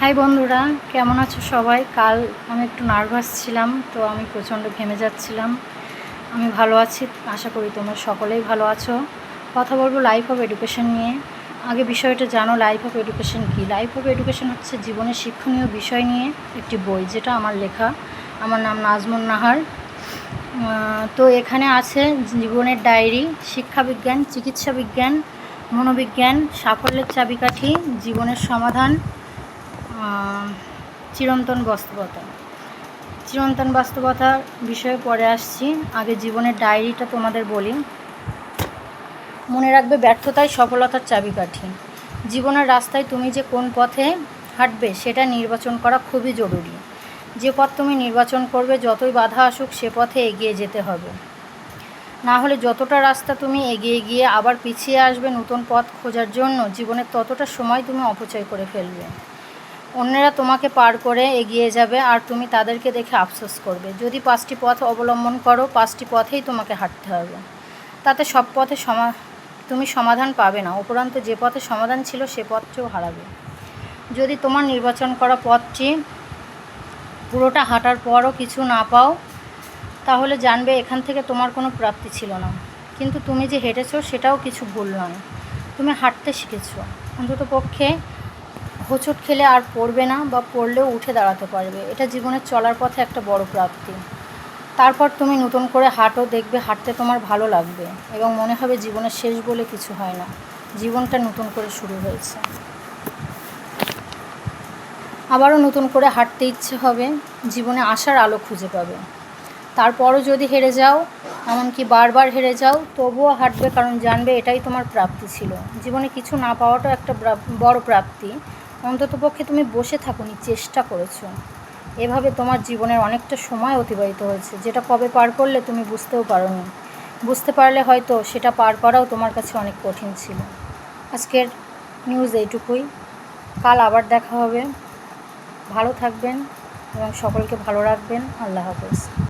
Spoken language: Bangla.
হাই বন্ধুরা, কেমন আছো সবাই? কাল আমি একটু নার্ভাস ছিলাম, তো আমি প্রচণ্ড ঘেমে যাচ্ছিলাম। আমি ভালো আছি, আশা করি তোমরা সকলেই ভালো আছো। কথা বলবো লাইফ অফ এডুকেশন নিয়ে। আগে বিষয়টা জানো, লাইফ অফ এডুকেশন কী? লাইফ অফ এডুকেশন হচ্ছে জীবনের শিক্ষণীয় বিষয় নিয়ে একটি বই, যেটা আমার লেখা। আমার নাম নাজমুন নাহার। তো এখানে আছে জীবনের ডায়েরি, শিক্ষাবিজ্ঞান, চিকিৎসা বিজ্ঞান, মনোবিজ্ঞান, সাফল্যের চাবিকাঠি, জীবনের সমাধান, চিরন্তন বাস্তবতার বিষয়ে পরে আসছি। আগে জীবনের ডায়েরিটা তোমাদের বলি। মনে রাখবে, ব্যর্থতাই সফলতার চাবিকাঠি। জীবনের রাস্তায় তুমি যে কোন পথে হাঁটবে সেটা নির্বাচন করা খুবই জরুরি। যে পথ তুমি নির্বাচন করবে, যতই বাধা আসুক সে পথে এগিয়ে যেতে হবে। না হলে যতটা রাস্তা তুমি এগিয়ে গিয়ে আবার পিছিয়ে আসবে নতুন পথ খোঁজার জন্য, জীবনের ততটা সময় তুমি অপচয় করে ফেলবে। অন্যেরা তোমাকে পার করে এগিয়ে যাবে আর তুমি তাদেরকে দেখে আফসোস করবে। যদি 5টি পথ অবলম্বন করো, 5টি পথেই তোমাকে হাঁটতে হবে। তাতে সব পথে তুমি সমাধান পাবে না, উপরন্তু যে পথে সমাধান ছিল সে পথটিও হারাবে। যদি তোমার নির্বাচন করা পথটি পুরোটা হাঁটার পরও কিছু না পাও, তাহলে জানবে এখান থেকে তোমার কোনো প্রাপ্তি ছিল না। কিন্তু তুমি যে হেঁটেছো সেটাও কিছু ভুল নয়, তুমি হাঁটতে শিখেছো। অন্তত পক্ষে হোঁচট খেলে আর পড়বে না, বা পড়লেও উঠে দাঁড়াতে পারবে। এটা জীবনের চলার পথে একটা বড় প্রাপ্তি। তারপর তুমি নতুন করে হাঁটো, দেখবে হাঁটতে তোমার ভালো লাগবে এবং মনে হবে জীবনের শেষ বলে কিছু হয় না, জীবনটা নতুন করে শুরু হয়েছে। আবারও নতুন করে হাঁটতে ইচ্ছে হবে, জীবনে আশার আলো খুঁজে পাবে। তারপরও যদি হেরে যাও, এমনকি বারবার হেরে যাও, তবুও হাঁটবে, কারণ জানবে এটাই তোমার প্রাপ্তি ছিল। জীবনে কিছু না পাওয়াটাও একটা বড় প্রাপ্তি। অন্ততপক্ষে তুমি বসে থাকোনি, চেষ্টা করেছো। এভাবে তোমার জীবনের অনেকটা সময় অতিবাহিত হয়েছে, যেটা কবে পার করলে তুমি বুঝতেও পারোনি। বুঝতে পারলে হয়তো সেটা পার করাও তোমার কাছে অনেক কঠিন ছিল। আজকের নিউজ এইটুকুই। কাল আবার দেখা হবে। ভালো থাকবেন এবং সকলকে ভালো রাখবেন। আল্লাহ হাফেজ।